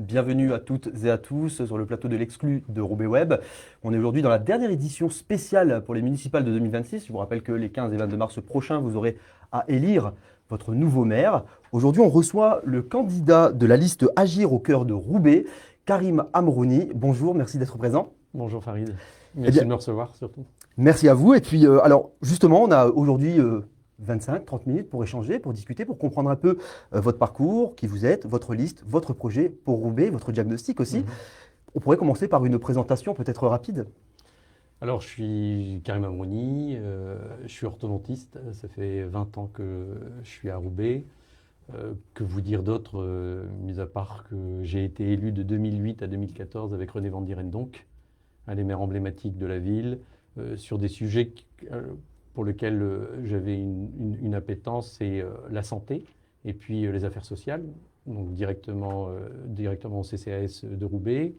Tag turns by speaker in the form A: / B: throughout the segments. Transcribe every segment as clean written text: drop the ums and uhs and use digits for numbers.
A: bienvenue à toutes et à tous sur le plateau de l'exclu de Roubaix Web. On est aujourd'hui dans la dernière édition spéciale pour les municipales de 2026. Je vous rappelle que les 15 et 22 mars prochains, vous aurez à élire votre nouveau maire. Aujourd'hui, on reçoit le candidat de la liste Agir au cœur de Roubaix, Karim Amrouni. Bonjour, merci d'être présent.
B: Bonjour Farid,
A: Eh
B: merci
A: bien,
B: de me recevoir surtout.
A: merci à vous. Et puis, alors, justement, on a aujourd'hui 25-30 minutes pour échanger, pour discuter, pour comprendre un peu votre parcours, qui vous êtes, votre liste, votre projet pour Roubaix, votre diagnostic aussi. On pourrait commencer par une présentation peut-être rapide.
B: Alors je suis Karim Amrouni, je suis orthodontiste, ça fait 20 ans que je suis à Roubaix. Que vous dire d'autre, mis à part que j'ai été élu de 2008 à 2014 avec René Van Dierendonck, un des maires emblématiques de la ville, sur des sujets pour lesquels j'avais une appétence, c'est la santé et puis les affaires sociales, donc directement au CCAS de Roubaix.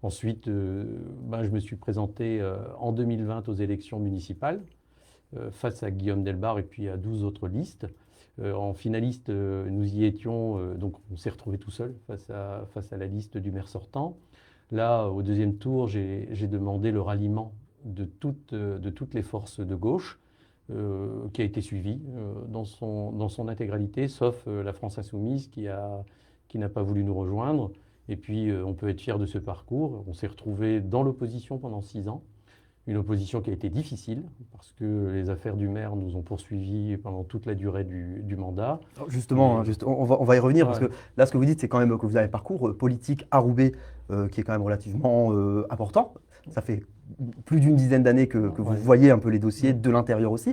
B: Ensuite, je me suis présenté en 2020 aux élections municipales face à Guillaume Delbarre et puis à 12 autres listes. En finaliste, nous y étions, donc on s'est retrouvé tout seul face à la liste du maire sortant. Là, au deuxième tour, j'ai demandé le ralliement de toutes les forces de gauche, qui a été suivi dans son intégralité, sauf la France Insoumise qui n'a pas voulu nous rejoindre. Et puis, on peut être fier de ce parcours. On s'est retrouvé dans l'opposition pendant 6 ans. Une opposition qui a été difficile, parce que les affaires du maire nous ont poursuivis pendant toute la durée du mandat.
A: Justement, on va y revenir,
B: Ouais.
A: parce que là, ce que vous dites, c'est quand même que vous avez un parcours politique à Roubaix qui est quand même relativement important. Ça fait plus d'une dizaine d'années que vous voyez un peu les dossiers de l'intérieur aussi.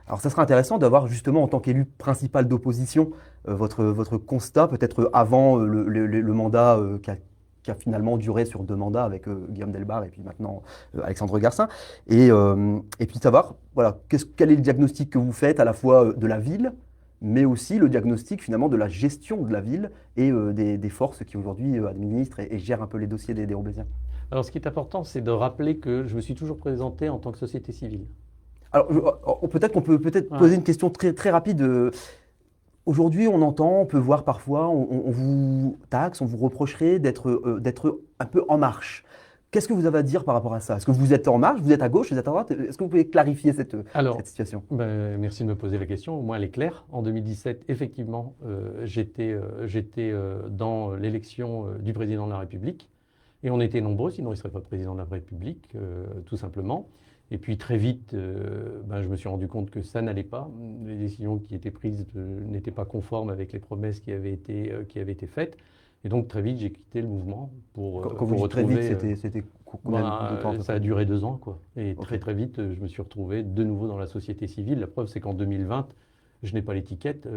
A: Alors, ça serait intéressant d'avoir justement, en tant qu'élu principal d'opposition, votre constat, peut-être avant le mandat qui a finalement duré sur 2 mandats avec Guillaume Delbarre et puis maintenant Alexandre Garcin. Et puis de savoir, voilà, quel est le diagnostic que vous faites à la fois de la ville, mais aussi le diagnostic finalement de la gestion de la ville et des forces qui aujourd'hui administrent et gèrent un peu les dossiers des Roubaisiens.
B: Alors, ce qui est important, c'est de rappeler que je me suis toujours présenté en tant que société civile.
A: Alors, peut-être qu'on peut poser une question très, très rapide. Aujourd'hui, on entend, on peut voir parfois, on vous taxe, on vous reprocherait d'être un peu en marche. Qu'est-ce que vous avez à dire par rapport à ça? Est-ce que vous êtes en marche, vous êtes à gauche, vous êtes à droite? Est-ce que vous pouvez clarifier cette situation?
B: Merci de me poser la question. Moi, elle est claire. En 2017, effectivement, j'étais dans l'élection du président de la République. Et on était nombreux, sinon il ne serait pas président de la République, tout simplement. Et puis très vite, je me suis rendu compte que ça n'allait pas. Les décisions qui étaient prises n'étaient pas conformes avec les promesses qui avaient été faites. Et donc très vite, j'ai quitté le mouvement pour
A: Quand vous dites très
B: retrouver.
A: vite, c'était combien de temps à peu
B: Ça
A: près?
B: a duré 2 ans, quoi. Et
A: Ok.
B: très très vite, je me suis retrouvé de nouveau dans la société civile. La preuve, c'est qu'en 2020, je n'ai pas l'étiquette.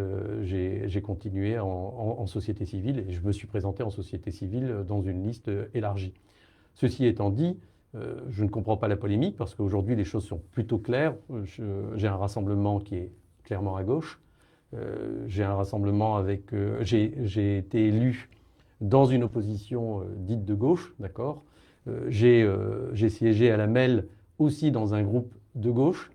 B: J'ai continué en société civile et je me suis présenté en société civile dans une liste élargie. Ceci étant dit, je ne comprends pas la polémique parce qu'aujourd'hui les choses sont plutôt claires. J'ai un rassemblement qui est clairement à gauche. J'ai un rassemblement avec. J'ai été élu dans une opposition dite de gauche, d'accord. J'ai siégé à la MEL aussi dans un groupe de gauche.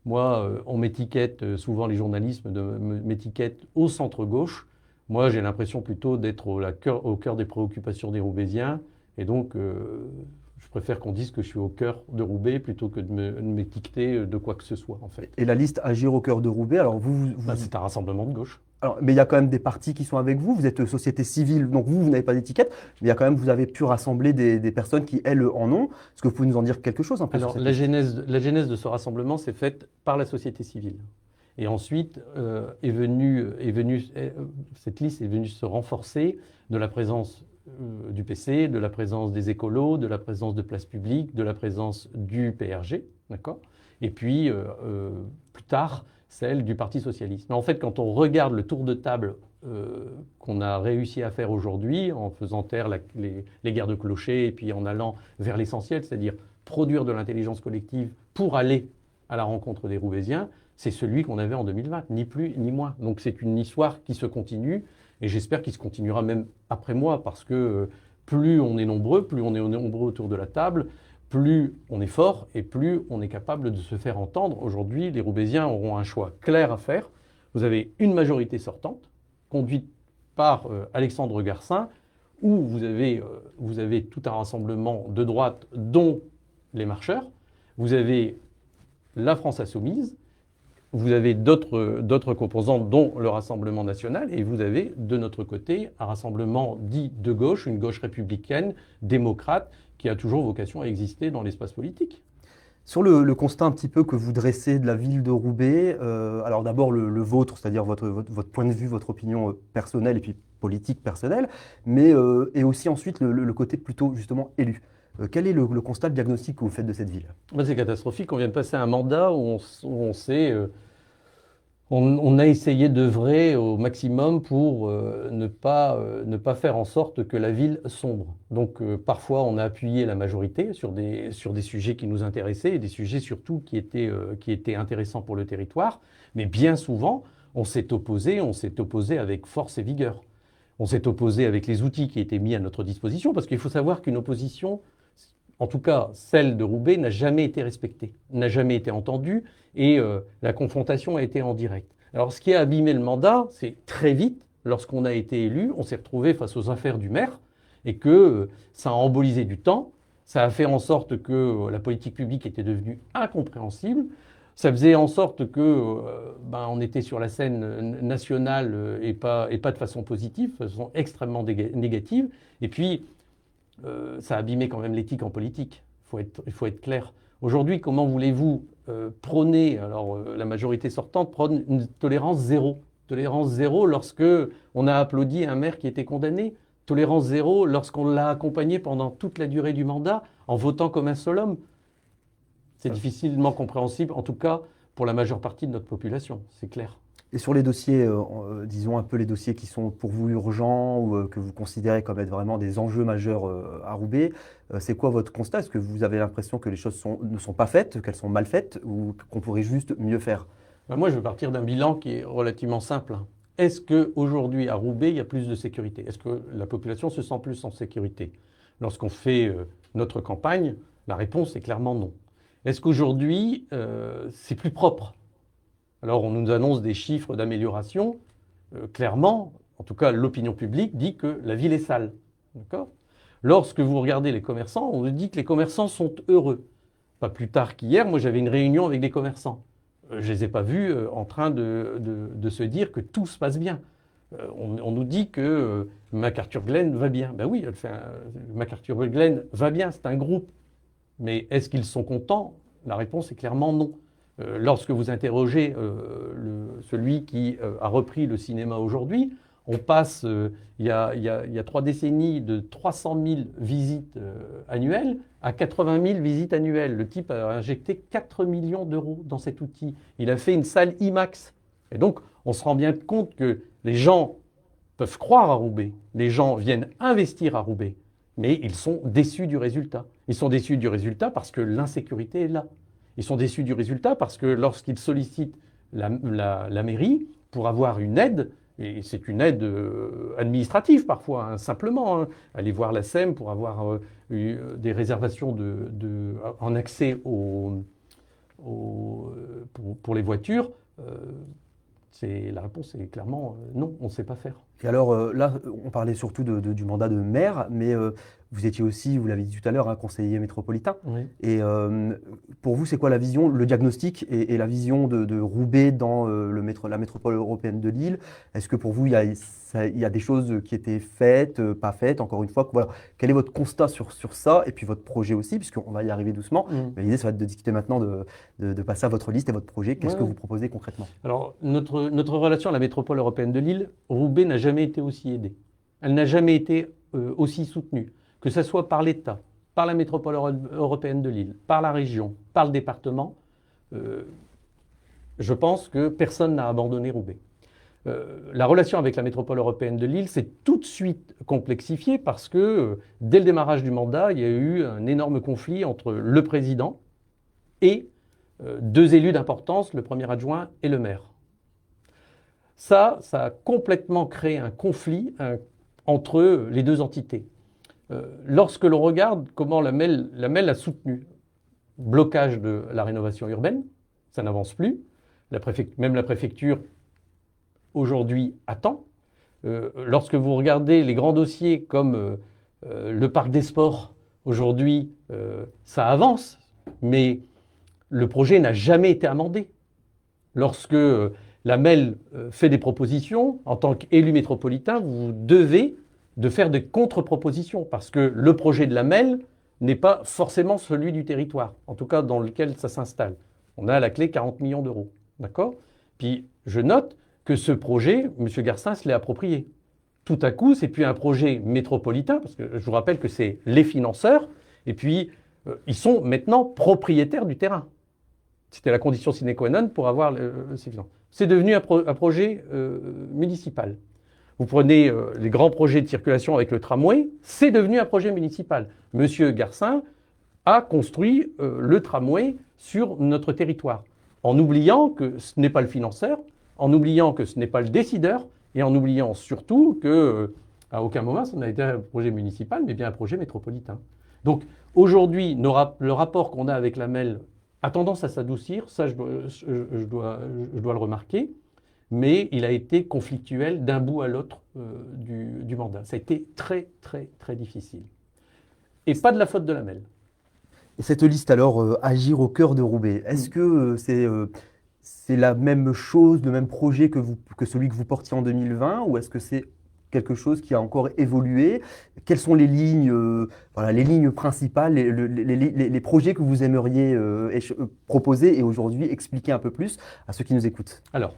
B: Moi, on m'étiquette, souvent les journalistes m'étiquettent au centre-gauche. Moi, j'ai l'impression plutôt d'être au cœur des préoccupations des Roubaisiens. Et donc, je préfère qu'on dise que je suis au cœur de Roubaix plutôt que de m'étiqueter de quoi que ce soit, en fait.
A: Et la liste Agir au cœur de Roubaix, alors
B: C'est un rassemblement de gauche.
A: alors, mais il y a quand même des partis qui sont avec vous. Vous êtes société civile, donc vous n'avez pas d'étiquette, mais il y a quand même, vous avez pu rassembler des personnes qui, elles, en ont. Est-ce que vous pouvez nous en dire quelque chose un peu sur
B: Alors,
A: cette
B: la
A: liste?
B: genèse de ce rassemblement s'est faite par la société civile. Et ensuite, cette liste est venue se renforcer de la présence du PC, de la présence des écolos, de la présence de Place Publique, de la présence du PRG, d'accord. Et puis, plus tard, celle du Parti Socialiste. Mais en fait, quand on regarde le tour de table qu'on a réussi à faire aujourd'hui, en faisant taire les guerres de clochers et puis en allant vers l'essentiel, c'est-à-dire produire de l'intelligence collective pour aller à la rencontre des Roubaisiens, c'est celui qu'on avait en 2020, ni plus ni moins. Donc c'est une histoire qui se continue et j'espère qu'il se continuera même après moi parce que plus on est nombreux autour de la table, plus on est fort et plus on est capable de se faire entendre. Aujourd'hui, les Roubaisiens auront un choix clair à faire. Vous avez une majorité sortante, conduite par Alexandre Garcin, où vous avez tout un rassemblement de droite, dont les marcheurs, vous avez la France insoumise, vous avez d'autres composantes, dont le Rassemblement national, et vous avez de notre côté un rassemblement dit de gauche, une gauche républicaine, démocrate, qui a toujours vocation à exister dans l'espace politique.
A: Sur le constat un petit peu que vous dressez de la ville de Roubaix, alors d'abord le vôtre, c'est-à-dire votre point de vue, votre opinion personnelle et puis politique personnelle, mais et aussi ensuite le côté plutôt justement élu. Quel est le constat, le diagnostic que vous faites de cette ville?
B: C'est catastrophique. On vient de passer un mandat où on a essayé d'œuvrer au maximum pour ne pas faire en sorte que la ville sombre. Donc parfois on a appuyé la majorité sur des sujets qui nous intéressaient et des sujets surtout qui étaient intéressants pour le territoire. Mais bien souvent on s'est opposé avec force et vigueur. On s'est opposé avec les outils qui étaient mis à notre disposition, parce qu'il faut savoir qu'une opposition, en tout cas celle de Roubaix, n'a jamais été respectée, n'a jamais été entendue, et la confrontation a été en direct. Alors ce qui a abîmé le mandat, c'est très vite, lorsqu'on a été élu, on s'est retrouvé face aux affaires du maire, et que ça a embolisé du temps, ça a fait en sorte que la politique publique était devenue incompréhensible, ça faisait en sorte que on était sur la scène nationale et pas de façon positive, de façon extrêmement négative, et puis ça a abîmé quand même l'éthique en politique. Il faut être clair. Aujourd'hui, comment voulez-vous prôner, alors la majorité sortante prône une tolérance zéro. Tolérance zéro lorsque on a applaudi un maire qui était condamné. Tolérance zéro lorsqu'on l'a accompagné pendant toute la durée du mandat en votant comme un seul homme. C'est difficilement compréhensible, en tout cas pour la majeure partie de notre population, c'est clair.
A: Et sur les dossiers, disons un peu les dossiers qui sont pour vous urgents ou que vous considérez comme être vraiment des enjeux majeurs à Roubaix, c'est quoi votre constat? Est-ce que vous avez l'impression que les choses ne sont pas faites, qu'elles sont mal faites ou qu'on pourrait juste mieux faire?
B: Moi, je vais partir d'un bilan qui est relativement simple. Est-ce qu'aujourd'hui, à Roubaix, il y a plus de sécurité? Est-ce que la population se sent plus en sécurité? Lorsqu'on fait notre campagne, la réponse est clairement non. Est-ce qu'aujourd'hui, c'est plus propre? Alors, on nous annonce des chiffres d'amélioration. Clairement, en tout cas, l'opinion publique dit que la ville est sale. D'accord? Lorsque vous regardez les commerçants, on nous dit que les commerçants sont heureux. Pas plus tard qu'hier, moi, j'avais une réunion avec des commerçants. Je ne les ai pas vus en train de se dire que tout se passe bien. On nous dit que MacArthur Glen va bien. Ben oui, MacArthur Glen va bien, c'est un groupe. Mais est-ce qu'ils sont contents? La réponse est clairement non. Lorsque vous interrogez celui qui a repris le cinéma aujourd'hui, on passe, il y a 3 décennies, de 300 000 visites annuelles à 80 000 visites annuelles. Le type a injecté 4 millions d'euros dans cet outil. Il a fait une salle IMAX. Et donc, on se rend bien compte que les gens peuvent croire à Roubaix. Les gens viennent investir à Roubaix. Mais ils sont déçus du résultat. Ils sont déçus du résultat parce que l'insécurité est là. Ils sont déçus du résultat parce que lorsqu'ils sollicitent la mairie pour avoir une aide, et c'est une aide administrative parfois, simplement, aller voir la SEM pour avoir des réservations en accès pour les voitures, la réponse est clairement non, on ne sait pas faire.
A: Et alors là, on parlait surtout du mandat de maire, mais vous étiez aussi, vous l'avez dit tout à l'heure, un conseiller métropolitain.
B: Oui.
A: Et pour vous, c'est quoi la vision, le diagnostic et la vision de Roubaix dans la métropole européenne de Lille? Est-ce que pour vous, il y a des choses qui étaient faites, pas faites? Encore une fois, voilà. Quel est votre constat sur ça et puis votre projet aussi, puisqu'on va y arriver doucement. Mais l'idée, ça va être de discuter maintenant de passer à votre liste et votre projet. Qu'est-ce que vous proposez concrètement?
B: Alors, notre relation à la métropole européenne de Lille, Roubaix n'a jamais été aussi aidée. Elle n'a jamais été aussi soutenue. Que ce soit par l'État, par la métropole européenne de Lille, par la région, par le département, je pense que personne n'a abandonné Roubaix. La relation avec la métropole européenne de Lille s'est tout de suite complexifiée parce que dès le démarrage du mandat, il y a eu un énorme conflit entre le président et 2 élus d'importance, le premier adjoint et le maire. Ça a complètement créé un conflit entre les 2 entités. Lorsque l'on regarde comment la MEL a soutenu blocage de la rénovation urbaine, ça n'avance plus. Même la préfecture, aujourd'hui, attend. lorsque vous regardez les grands dossiers comme le parc des sports, aujourd'hui, ça avance, mais le projet n'a jamais été amendé. Lorsque la MEL fait des propositions, en tant qu'élu métropolitain, vous devez de faire des contre-propositions, parce que le projet de la MEL n'est pas forcément celui du territoire, en tout cas dans lequel ça s'installe. On a à la clé 40 millions d'euros, d'accord? Puis je note que ce projet, M. Garcin se l'est approprié. Tout à coup, c'est plus un projet métropolitain, parce que je vous rappelle que c'est les financeurs, et puis ils sont maintenant propriétaires du terrain. C'était la condition sine qua non pour avoir ces finances. C'est devenu un projet municipal. Vous prenez les grands projets de circulation avec le tramway, c'est devenu un projet municipal. Monsieur Garcin a construit le tramway sur notre territoire, en oubliant que ce n'est pas le financeur, en oubliant que ce n'est pas le décideur, et en oubliant surtout qu'à aucun moment ça n'a été un projet municipal, mais bien un projet métropolitain. Donc aujourd'hui, le rapport qu'on a avec la MEL a tendance à s'adoucir, ça je dois le remarquer, mais il a été conflictuel d'un bout à l'autre du mandat. Ça a été très, très, très difficile. Et pas de la faute de la MEL.
A: Et cette liste alors, Agir au cœur de Roubaix, est-ce que c'est la même chose, le même projet que celui que vous portiez en 2020, ou est-ce que c'est quelque chose qui a encore évolué? Quelles sont les lignes, les lignes principales, les projets que vous aimeriez proposer et aujourd'hui expliquer un peu plus à ceux qui nous écoutent?
B: Alors,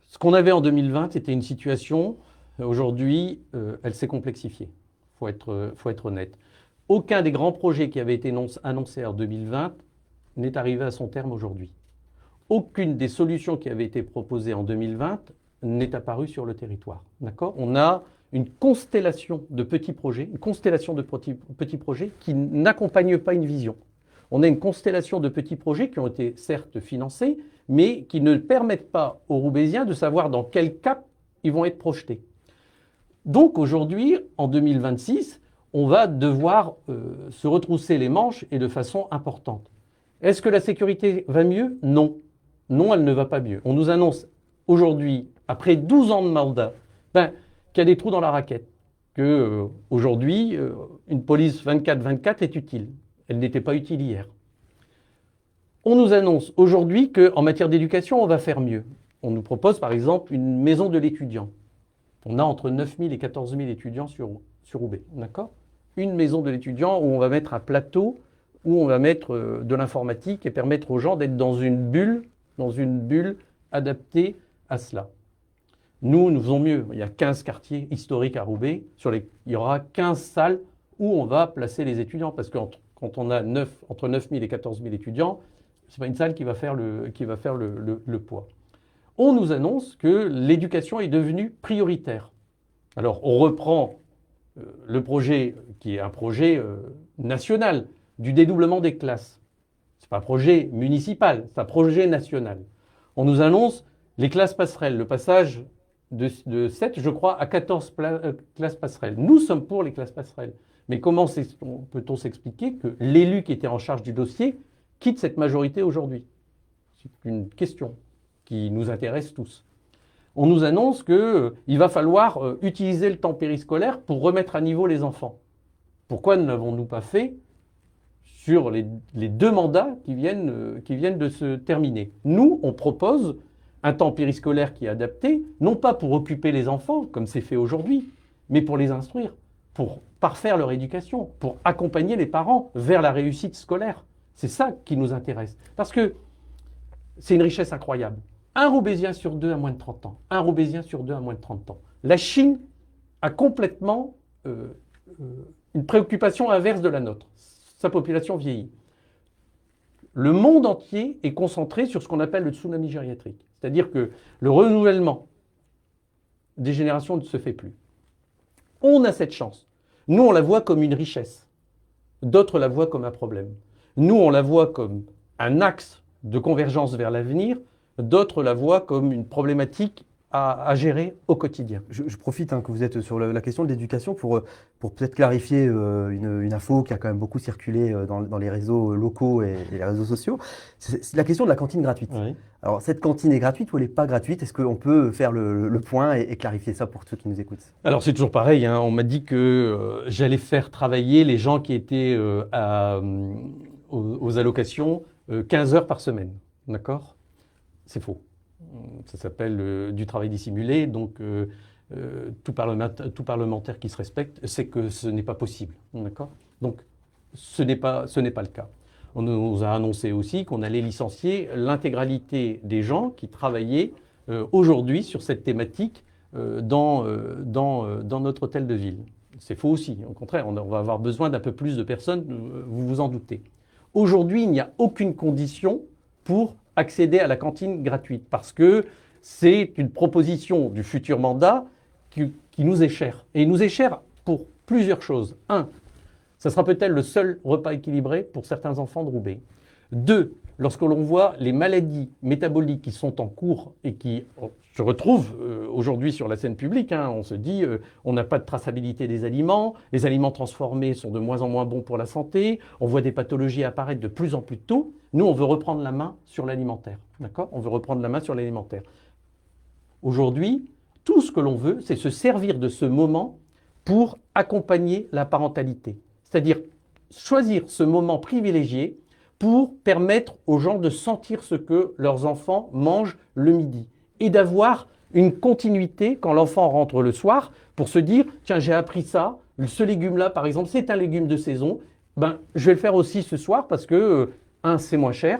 B: ce qu'on avait en 2020, c'était une situation. Aujourd'hui, elle s'est complexifiée. Faut être honnête. Aucun des grands projets qui avaient été annoncés en 2020 n'est arrivé à son terme aujourd'hui. Aucune des solutions qui avaient été proposées en 2020 n'est apparue sur le territoire. D'accord ? On a une constellation de petits projets, qui n'accompagnent pas une vision. On a une constellation de petits projets qui ont été certes financés, mais qui ne permettent pas aux Roubaisiens de savoir dans quel cap ils vont être projetés. Donc aujourd'hui, en 2026, on va devoir se retrousser les manches et de façon importante. Est-ce que la sécurité va mieux ? Non. Non, elle ne va pas mieux. On nous annonce aujourd'hui, après 12 ans de mandat, qu'il y a des trous dans la raquette, qu'aujourd'hui, une police 24/24 est utile. Elle n'était pas utile hier. On nous annonce aujourd'hui qu'en matière d'éducation, on va faire mieux. On nous propose par exemple une maison de l'étudiant. On a entre 9 000 et 14 000 étudiants sur Roubaix, d'accord ? Une maison de l'étudiant où on va mettre un plateau, où on va mettre de l'informatique et permettre aux gens d'être dans une bulle adaptée à cela. Nous faisons mieux. Il y a 15 quartiers historiques à Roubaix. Il y aura 15 salles où on va placer les étudiants. Parce que quand on a entre 9 000 et 14 000 étudiants, ce n'est pas une salle qui va faire le poids. On nous annonce que l'éducation est devenue prioritaire. Alors, on reprend le projet qui est un projet national du dédoublement des classes. Ce n'est pas un projet municipal, c'est un projet national. On nous annonce les classes passerelles, le passage de 7, je crois, à 14 classes passerelles. Nous sommes pour les classes passerelles. Mais comment peut-on s'expliquer que l'élu qui était en charge du dossier quitte cette majorité aujourd'hui? C'est une question qui nous intéresse tous. On nous annonce qu'il va falloir utiliser le temps périscolaire pour remettre à niveau les enfants. Pourquoi ne l'avons-nous pas fait sur les 2 mandats qui viennent de se terminer? Nous, on propose un temps périscolaire qui est adapté, non pas pour occuper les enfants, comme c'est fait aujourd'hui, mais pour les instruire, pour parfaire leur éducation, pour accompagner les parents vers la réussite scolaire. C'est ça qui nous intéresse. Parce que c'est une richesse incroyable. Un Roubaisien sur 2 a moins de 30 ans. Un Roubaisien sur 2 a moins de 30 ans. La Chine a complètement une préoccupation inverse de la nôtre. Sa population vieillit. Le monde entier est concentré sur ce qu'on appelle le tsunami gériatrique. C'est-à-dire que le renouvellement des générations ne se fait plus. On a cette chance. Nous, on la voit comme une richesse. D'autres la voient comme un problème. Nous, on la voit comme un axe de convergence vers l'avenir. D'autres la voient comme une problématique à gérer au quotidien.
A: Je profite que vous êtes sur la question de l'éducation pour peut-être clarifier une info qui a quand même beaucoup circulé dans les réseaux locaux et les réseaux sociaux. C'est la question de la cantine gratuite.
B: Oui.
A: Alors, cette cantine est gratuite ou elle n'est pas gratuite? Est-ce qu'on peut faire le point et clarifier ça pour ceux qui nous écoutent?
B: Alors c'est toujours pareil, hein. On m'a dit que j'allais faire travailler les gens qui étaient aux allocations 15 heures par semaine. D'accord? C'est faux. Ça s'appelle du travail dissimulé, donc tout parlementaire qui se respecte sait que ce n'est pas possible. D'accord? Donc ce n'est pas le cas. On nous a annoncé aussi qu'on allait licencier l'intégralité des gens qui travaillaient aujourd'hui sur cette thématique dans notre hôtel de ville. C'est faux aussi. Au contraire, on va avoir besoin d'un peu plus de personnes, vous vous en doutez. Aujourd'hui, il n'y a aucune condition pour accéder à la cantine gratuite parce que c'est une proposition du futur mandat qui nous est chère. Et il nous est cher pour plusieurs choses. Un, ça sera peut-être le seul repas équilibré pour certains enfants de Roubaix. Deux, lorsque l'on voit les maladies métaboliques qui sont en cours et qui se retrouvent aujourd'hui sur la scène publique, hein, on se dit on n'a pas de traçabilité des aliments, les aliments transformés sont de moins en moins bons pour la santé, on voit des pathologies apparaître de plus en plus tôt. Nous, on veut reprendre la main sur l'alimentaire. D'accord ? On veut reprendre la main sur l'alimentaire. Aujourd'hui, tout ce que l'on veut, c'est se servir de ce moment pour accompagner la parentalité. C'est-à-dire choisir ce moment privilégié pour permettre aux gens de sentir ce que leurs enfants mangent le midi et d'avoir une continuité quand l'enfant rentre le soir pour se dire « Tiens, j'ai appris ça, ce légume-là, par exemple, c'est un légume de saison, ben, je vais le faire aussi ce soir parce que, c'est moins cher,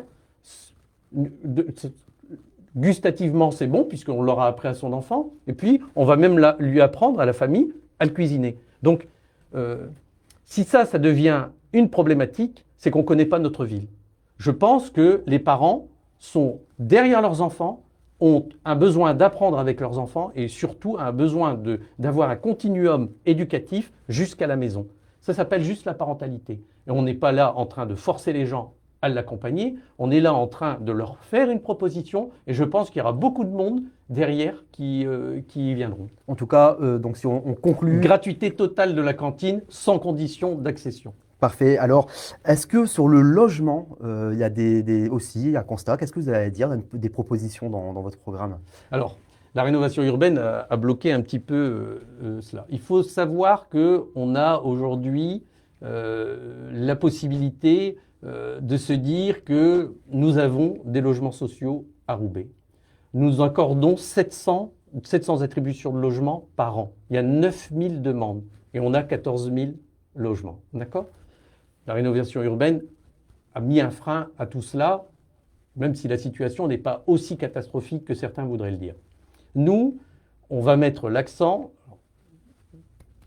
B: gustativement, c'est bon puisqu'on l'aura appris à son enfant, et puis on va même lui apprendre à la famille à le cuisiner. » Donc, si ça devient une problématique, c'est qu'on ne connaît pas notre ville. Je pense que les parents sont derrière leurs enfants, ont un besoin d'apprendre avec leurs enfants et surtout un besoin d'avoir un continuum éducatif jusqu'à la maison. Ça s'appelle juste la parentalité. Et on n'est pas là en train de forcer les gens à l'accompagner, on est là en train de leur faire une proposition et je pense qu'il y aura beaucoup de monde derrière qui y viendront.
A: En tout cas, donc si on conclut…
B: Gratuité totale de la cantine sans condition d'accession.
A: Parfait. Alors, est-ce que sur le logement, il y a aussi un constat? Qu'est-ce que vous allez dire, des propositions dans votre programme?
B: Alors, la rénovation urbaine a bloqué un petit peu cela. Il faut savoir qu'on a aujourd'hui la possibilité de se dire que nous avons des logements sociaux à Roubaix. Nous accordons 700 attributions de logements par an. Il y a 9000 demandes et on a 14 000 logements. D'accord ? La rénovation urbaine a mis un frein à tout cela, même si la situation n'est pas aussi catastrophique que certains voudraient le dire. Nous, on va mettre l'accent,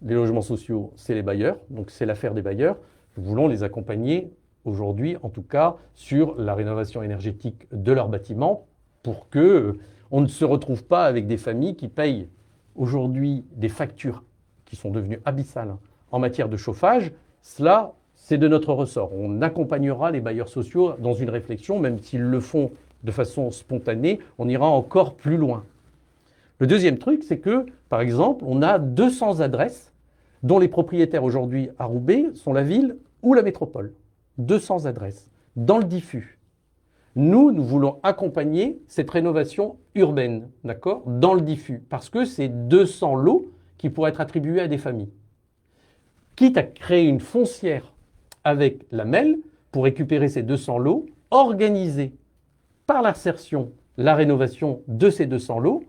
B: les logements sociaux, c'est les bailleurs, donc c'est l'affaire des bailleurs. Nous voulons les accompagner aujourd'hui, en tout cas, sur la rénovation énergétique de leurs bâtiments pour qu'on ne se retrouve pas avec des familles qui payent aujourd'hui des factures qui sont devenues abyssales en matière de chauffage. Cela, c'est de notre ressort. On accompagnera les bailleurs sociaux dans une réflexion, même s'ils le font de façon spontanée, on ira encore plus loin. Le deuxième truc, c'est que, par exemple, on a 200 adresses dont les propriétaires aujourd'hui à Roubaix sont la ville ou la métropole. 200 adresses dans le diffus. Nous voulons accompagner cette rénovation urbaine, d'accord, dans le diffus, parce que c'est 200 lots qui pourraient être attribués à des familles. Quitte à créer une foncière avec la MEL pour récupérer ces 200 lots, organiser par l'insertion la rénovation de ces 200 lots,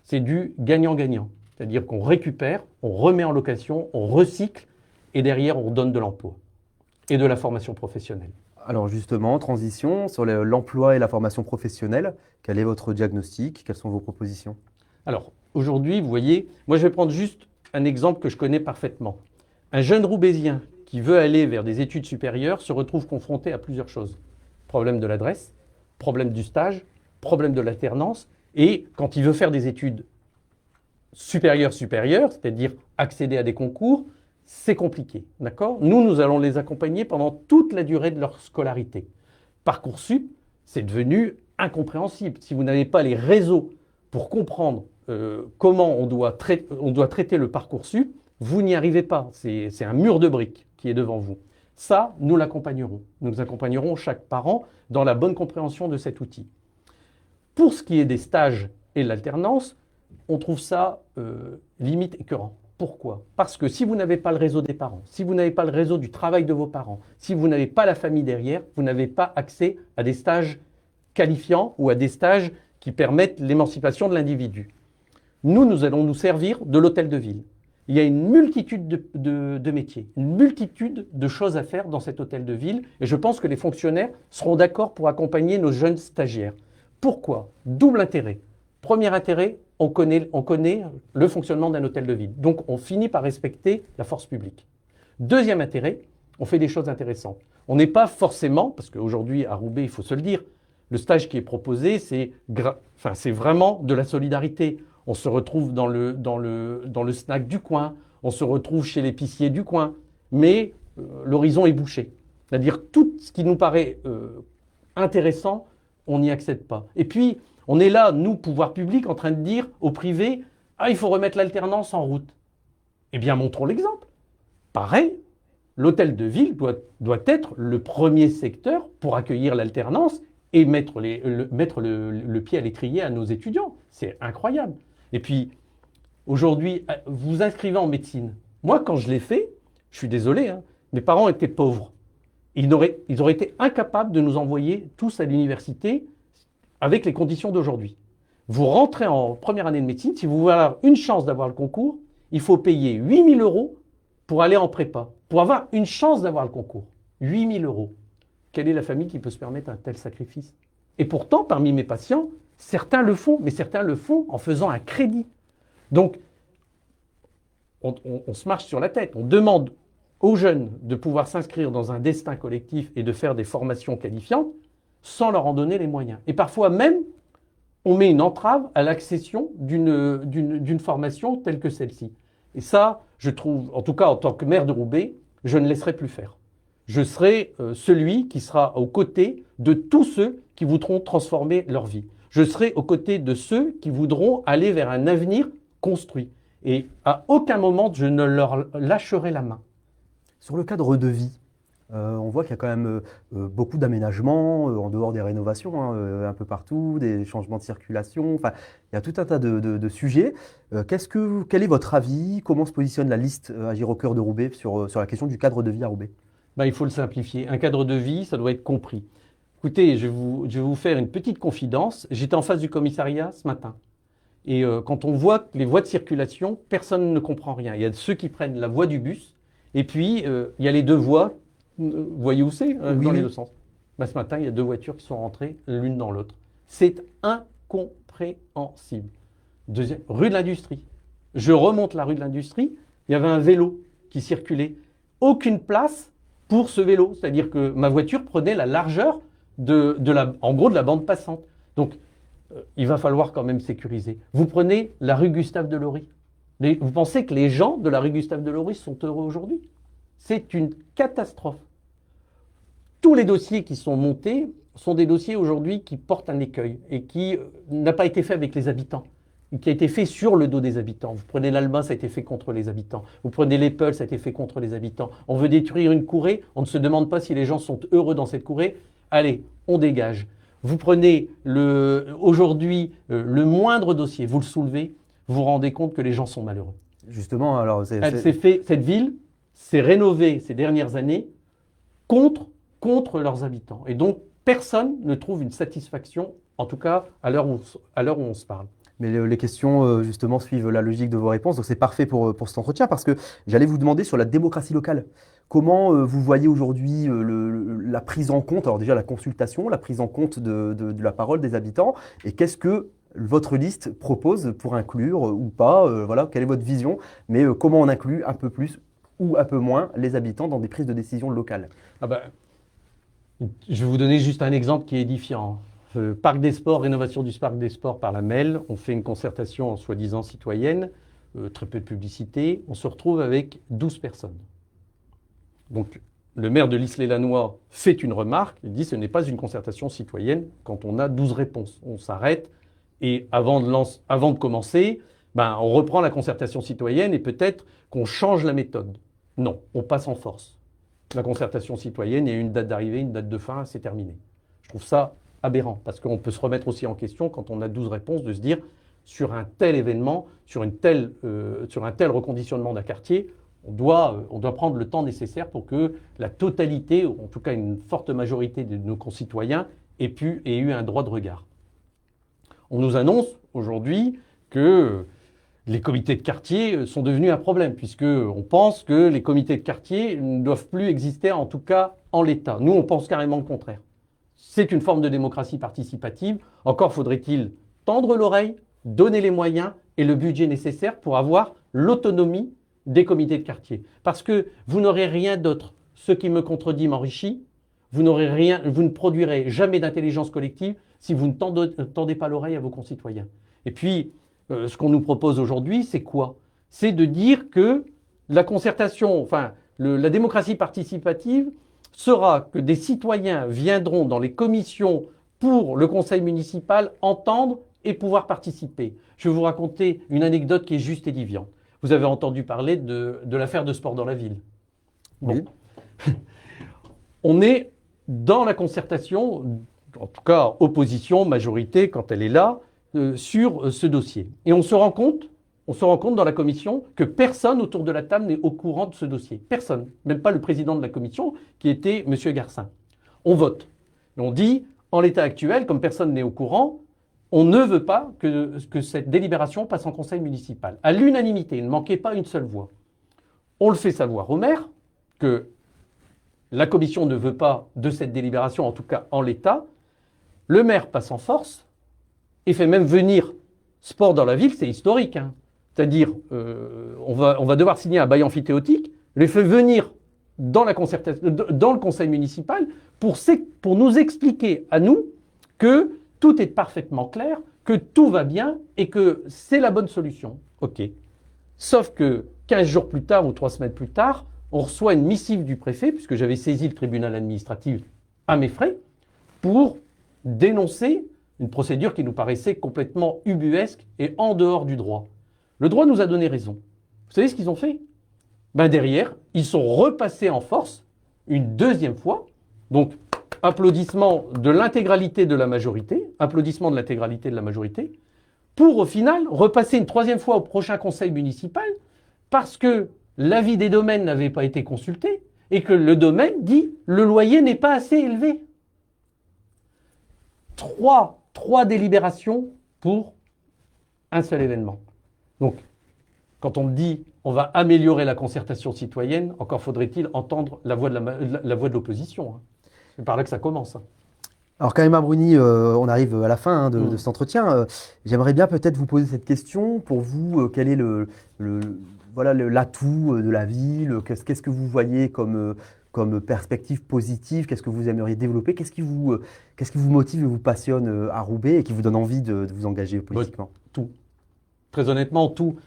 B: c'est du gagnant-gagnant. C'est-à-dire qu'on récupère, on remet en location, on recycle et derrière on donne de l'emploi et de la formation professionnelle.
A: Alors justement, transition sur l'emploi et la formation professionnelle. Quel est votre diagnostic? Quelles sont vos propositions?
B: Alors aujourd'hui, vous voyez, moi je vais prendre juste un exemple que je connais parfaitement. Un jeune Roubaisien qui veut aller vers des études supérieures se retrouve confronté à plusieurs choses. Problème de l'adresse, problème du stage, problème de l'alternance. Et quand il veut faire des études supérieures, c'est-à-dire accéder à des concours, c'est compliqué. D'accord ? Nous allons les accompagner pendant toute la durée de leur scolarité. Parcoursup, c'est devenu incompréhensible. Si vous n'avez pas les réseaux pour comprendre comment on doit traiter le Parcoursup, vous n'y arrivez pas. C'est un mur de briques qui est devant vous. Ça, nous l'accompagnerons. Nous accompagnerons chaque parent dans la bonne compréhension de cet outil. Pour ce qui est des stages et l'alternance, on trouve ça limite écœurant. Pourquoi? Parce que si vous n'avez pas le réseau des parents, si vous n'avez pas le réseau du travail de vos parents, si vous n'avez pas la famille derrière, vous n'avez pas accès à des stages qualifiants ou à des stages qui permettent l'émancipation de l'individu. Nous allons nous servir de l'hôtel de ville. Il y a une multitude de métiers, une multitude de choses à faire dans cet hôtel de ville et je pense que les fonctionnaires seront d'accord pour accompagner nos jeunes stagiaires. Pourquoi? Double intérêt. Premier intérêt, on connaît le fonctionnement d'un hôtel de ville. Donc, on finit par respecter la force publique. Deuxième intérêt, on fait des choses intéressantes. On n'est pas forcément, parce qu'aujourd'hui, à Roubaix, il faut se le dire, le stage qui est proposé, c'est vraiment de la solidarité. On se retrouve dans le snack du coin, on se retrouve chez l'épicier du coin, mais l'horizon est bouché. C'est-à-dire tout ce qui nous paraît intéressant, on n'y accède pas. Et puis, on est là, nous, pouvoir public, en train de dire au privé « Ah, il faut remettre l'alternance en route ». Eh bien, montrons l'exemple. Pareil, l'hôtel de ville doit être le premier secteur pour accueillir l'alternance et mettre le pied à l'étrier à nos étudiants. C'est incroyable. Et puis, aujourd'hui, vous inscrivez en médecine. Moi, quand je l'ai fait, je suis désolé, hein, mes parents étaient pauvres. Ils auraient été incapables de nous envoyer tous à l'université avec les conditions d'aujourd'hui. Vous rentrez en première année de médecine, si vous voulez avoir une chance d'avoir le concours, il faut payer 8 000 € pour aller en prépa, pour avoir une chance d'avoir le concours. 8 000 €. Quelle est la famille qui peut se permettre un tel sacrifice? Et pourtant, parmi mes patients, certains le font, mais certains le font en faisant un crédit. Donc, on se marche sur la tête. On demande aux jeunes de pouvoir s'inscrire dans un destin collectif et de faire des formations qualifiantes sans leur en donner les moyens. Et parfois même, on met une entrave à l'accession d'une formation telle que celle-ci. Et ça, je trouve, en tout cas en tant que maire de Roubaix, je ne laisserai plus faire. Je serai celui qui sera aux côtés de tous ceux qui voudront transformer leur vie. Je serai aux côtés de ceux qui voudront aller vers un avenir construit. Et à aucun moment, je ne leur lâcherai la main.
A: Sur le cadre de vie, on voit qu'il y a quand même beaucoup d'aménagements en dehors des rénovations, hein, un peu partout, des changements de circulation. Enfin, il y a tout un tas de sujets. Quel est votre avis? Comment se positionne la liste Agir au cœur de Roubaix sur la question du cadre de vie à Roubaix?
B: Il faut le simplifier. Un cadre de vie, ça doit être compris. Écoutez, je vais vous faire une petite confidence. J'étais en face du commissariat ce matin. Et quand on voit les voies de circulation, personne ne comprend rien. Il y a ceux qui prennent la voie du bus, et puis il y a les deux voies. Vous voyez où c'est?
A: Oui.
B: Dans les deux sens. Ce matin, il y a deux voitures qui sont rentrées l'une dans l'autre. C'est incompréhensible. Rue de l'Industrie. Je remonte la rue de l'Industrie, il y avait un vélo qui circulait. Aucune place pour ce vélo. C'est-à-dire que ma voiture prenait la largeur en gros de la bande passante. Donc, il va falloir quand même sécuriser. Vous prenez la rue Gustave-Delory. Vous pensez que les gens de la rue Gustave-Delory sont heureux aujourd'hui? C'est une catastrophe. Tous les dossiers qui sont montés sont des dossiers aujourd'hui qui portent un écueil et qui n'a pas été fait avec les habitants, qui a été fait sur le dos des habitants. Vous prenez l'Alma, ça a été fait contre les habitants. Vous prenez l'Eppel, ça a été fait contre les habitants. On veut détruire une courée, on ne se demande pas si les gens sont heureux dans cette courée. Allez, on dégage. Vous prenez aujourd'hui le moindre dossier, vous le soulevez, vous vous rendez compte que les gens sont malheureux.
A: Justement, alors
B: cette ville s'est rénovée ces dernières années contre leurs habitants. Et donc, personne ne trouve une satisfaction, en tout cas à l'heure où on se parle.
A: Mais les questions, justement, suivent la logique de vos réponses. Donc, c'est parfait pour cet entretien parce que j'allais vous demander sur la démocratie locale. Comment vous voyez aujourd'hui la prise en compte, alors déjà la consultation, la prise en compte de la parole des habitants et qu'est-ce que votre liste propose pour inclure ou pas, voilà, quelle est votre vision, mais comment on inclut un peu plus ou un peu moins les habitants dans des prises de décision locales?
B: Je vais vous donner juste un exemple qui est édifiant. Parc des sports, rénovation du parc des sports par la MEL, on fait une concertation en soi-disant citoyenne, très peu de publicité, on se retrouve avec 12 personnes. Donc le maire de l'Isle-et-Lannoy fait une remarque, il dit ce n'est pas une concertation citoyenne quand on a 12 réponses. On s'arrête Et avant de commencer, on reprend la concertation citoyenne et peut-être qu'on change la méthode. Non, on passe en force. La concertation citoyenne, il y a une date d'arrivée, une date de fin, c'est terminé. Je trouve ça aberrant, parce qu'on peut se remettre aussi en question quand on a 12 réponses, de se dire, sur un tel événement, sur un tel reconditionnement d'un quartier, on doit prendre le temps nécessaire pour que la totalité, ou en tout cas une forte majorité de nos concitoyens, ait eu un droit de regard. On nous annonce aujourd'hui que les comités de quartier sont devenus un problème, puisqu'on pense que les comités de quartier ne doivent plus exister, en tout cas en l'état. Nous, on pense carrément le contraire. C'est une forme de démocratie participative. Encore faudrait-il tendre l'oreille, donner les moyens et le budget nécessaire pour avoir l'autonomie des comités de quartier. Parce que vous n'aurez rien d'autre. Ce qui me contredit m'enrichit. Vous ne produirez jamais d'intelligence collective si vous ne tendez pas l'oreille à vos concitoyens. Et puis, ce qu'on nous propose aujourd'hui, c'est quoi? C'est de dire que la concertation, la démocratie participative sera que des citoyens viendront dans les commissions pour le conseil municipal entendre et pouvoir participer. Je vais vous raconter une anecdote qui est juste édifiante. Vous avez entendu parler de l'affaire de Sport dans la ville. Bon. Oui. On est dans la concertation, en tout cas opposition, majorité quand elle est là, sur ce dossier. Et on se rend compte dans la commission que personne autour de la table n'est au courant de ce dossier. Personne, même pas le président de la commission qui était M. Garcin. On vote. Et on dit, en l'état actuel, comme personne n'est au courant, on ne veut pas que cette délibération passe en conseil municipal. À l'unanimité, il ne manquait pas une seule voix. On le fait savoir au maire que la commission ne veut pas de cette délibération, en tout cas en l'état. Le maire passe en force et fait même venir Sport dans la ville, c'est historique. Hein. C'est-à-dire, on va devoir signer un bail amphithéotique, les fait venir dans le conseil municipal pour nous expliquer à nous que tout est parfaitement clair, que tout va bien et que c'est la bonne solution. OK. Sauf que 15 jours plus tard ou 3 semaines plus tard, on reçoit une missive du préfet, puisque j'avais saisi le tribunal administratif à mes frais, pour dénoncer une procédure qui nous paraissait complètement ubuesque et en dehors du droit. Le droit nous a donné raison. Vous savez ce qu'ils ont fait? Derrière, ils sont repassés en force une deuxième fois. Donc, applaudissement de l'intégralité de la majorité, pour au final repasser une troisième fois au prochain conseil municipal parce que l'avis des domaines n'avait pas été consulté et que le domaine dit le loyer n'est pas assez élevé. Trois délibérations pour un seul événement. Donc, quand on me dit on va améliorer la concertation citoyenne, encore faudrait-il entendre la voix de l'opposition. Hein. C'est par là que ça commence.
A: Alors Karima Bruni, on arrive à la fin de cet entretien. J'aimerais bien peut-être vous poser cette question. Pour vous, quel est l'atout de la ville? Qu'est-ce que vous voyez comme perspective positive? Qu'est-ce que vous aimeriez développer? Qu'est-ce qui vous motive et vous passionne à Roubaix et qui vous donne envie de vous engager politiquement?
B: Tout. Très honnêtement, tout.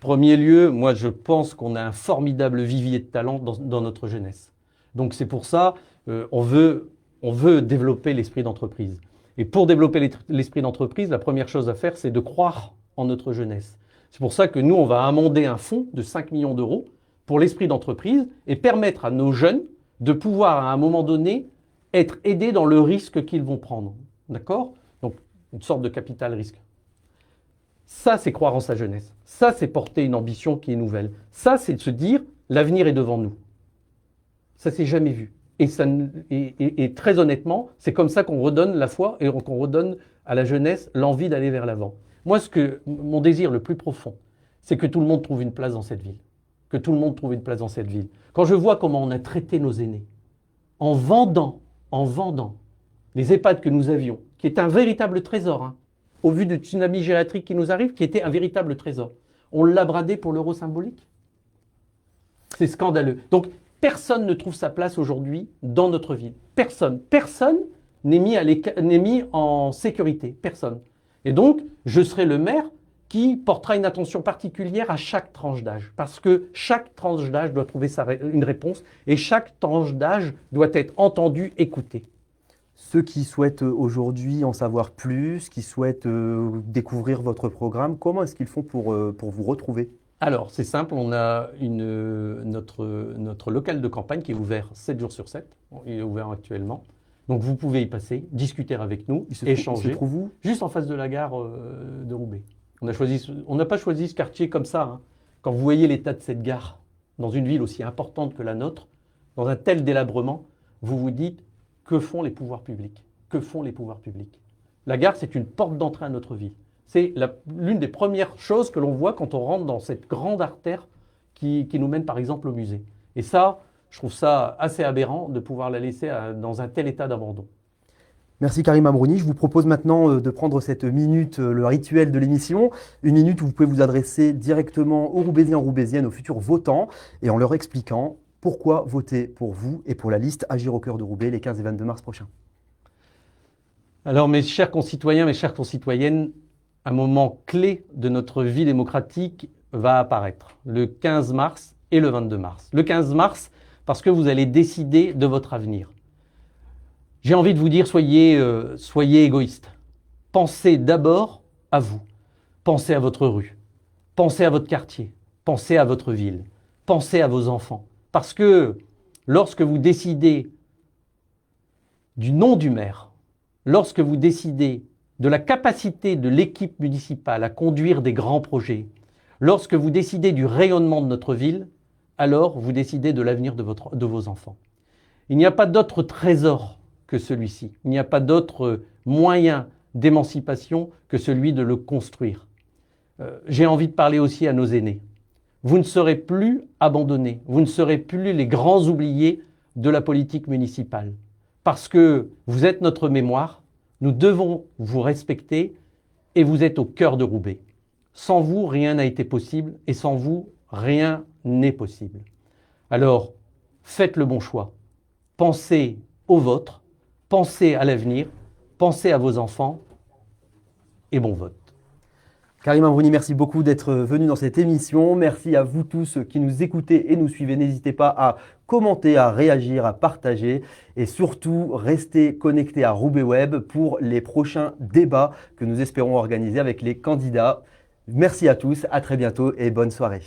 B: Premier lieu, moi je pense qu'on a un formidable vivier de talent dans notre jeunesse. Donc c'est pour ça, on veut développer l'esprit d'entreprise. Et pour développer l'esprit d'entreprise, la première chose à faire, c'est de croire en notre jeunesse. C'est pour ça que nous, on va amender un fonds de 5 millions d'euros pour l'esprit d'entreprise et permettre à nos jeunes de pouvoir, à un moment donné, être aidés dans le risque qu'ils vont prendre. D'accord? Donc, une sorte de capital risque. Ça, c'est croire en sa jeunesse. Ça, c'est porter une ambition qui est nouvelle. Ça, c'est de se dire, l'avenir est devant nous. Ça s'est jamais vu. Et très honnêtement, c'est comme ça qu'on redonne la foi et qu'on redonne à la jeunesse l'envie d'aller vers l'avant. Moi, mon désir le plus profond, c'est que tout le monde trouve une place dans cette ville. Quand je vois comment on a traité nos aînés, en vendant les EHPAD que nous avions, qui est un véritable trésor, hein, au vu du tsunami gériatrique qui nous arrive, qui était un véritable trésor. On l'a bradé pour l'euro symbolique. C'est scandaleux. Donc, personne ne trouve sa place aujourd'hui dans notre ville. Personne. Personne n'est mis en sécurité. Personne. Et donc, je serai le maire qui portera une attention particulière à chaque tranche d'âge. Parce que chaque tranche d'âge doit trouver une réponse et chaque tranche d'âge doit être entendue, écoutée.
A: Ceux qui souhaitent aujourd'hui en savoir plus, qui souhaitent découvrir votre programme, comment est-ce qu'ils font pour vous retrouver?
B: Alors, c'est simple, on a notre local de campagne qui est ouvert 7 jours sur 7. Il est ouvert actuellement. Donc, vous pouvez y passer, discuter avec nous, échanger.
A: Il se trouve où?
B: Juste en face de la gare de Roubaix. On n'a pas choisi ce quartier comme ça, hein. Quand vous voyez l'état de cette gare, dans une ville aussi importante que la nôtre, dans un tel délabrement, vous vous dites, que font les pouvoirs publics? Que font les pouvoirs publics? La gare, c'est une porte d'entrée à notre ville. C'est l'une des premières choses que l'on voit quand on rentre dans cette grande artère qui nous mène par exemple au musée. Et ça, je trouve ça assez aberrant de pouvoir la laisser dans un tel état d'abandon.
A: Merci Karim Amrouni. Je vous propose maintenant de prendre cette minute, le rituel de l'émission, une minute où vous pouvez vous adresser directement aux Roubaisiens, Roubaisiennes, aux futurs votants, et en leur expliquant pourquoi voter pour vous et pour la liste Agir au cœur de Roubaix les 15 et 22 mars prochains.
B: Alors mes chers concitoyens, mes chères concitoyennes, un moment clé de notre vie démocratique va apparaître le 15 mars et le 22 mars. Le 15 mars, parce que vous allez décider de votre avenir. J'ai envie de vous dire, soyez égoïstes. Pensez d'abord à vous. Pensez à votre rue. Pensez à votre quartier. Pensez à votre ville. Pensez à vos enfants. Parce que lorsque vous décidez du nom du maire, lorsque vous décidez de la capacité de l'équipe municipale à conduire des grands projets, lorsque vous décidez du rayonnement de notre ville, alors vous décidez de l'avenir de vos enfants. Il n'y a pas d'autre trésor que celui-ci. Il n'y a pas d'autre moyen d'émancipation que celui de le construire. J'ai envie de parler aussi à nos aînés. Vous ne serez plus abandonnés, vous ne serez plus les grands oubliés de la politique municipale. Parce que vous êtes notre mémoire, nous devons vous respecter et vous êtes au cœur de Roubaix. Sans vous, rien n'a été possible et sans vous, rien n'est possible. Alors, faites le bon choix. Pensez au vôtre, pensez à l'avenir, pensez à vos enfants et bon vote.
A: Karim Amrouni, merci beaucoup d'être venu dans cette émission. Merci à vous tous qui nous écoutez et nous suivez. N'hésitez pas à commenter, à réagir, à partager et surtout restez connectés à Roubaix Web pour les prochains débats que nous espérons organiser avec les candidats. Merci à tous, à très bientôt et bonne soirée.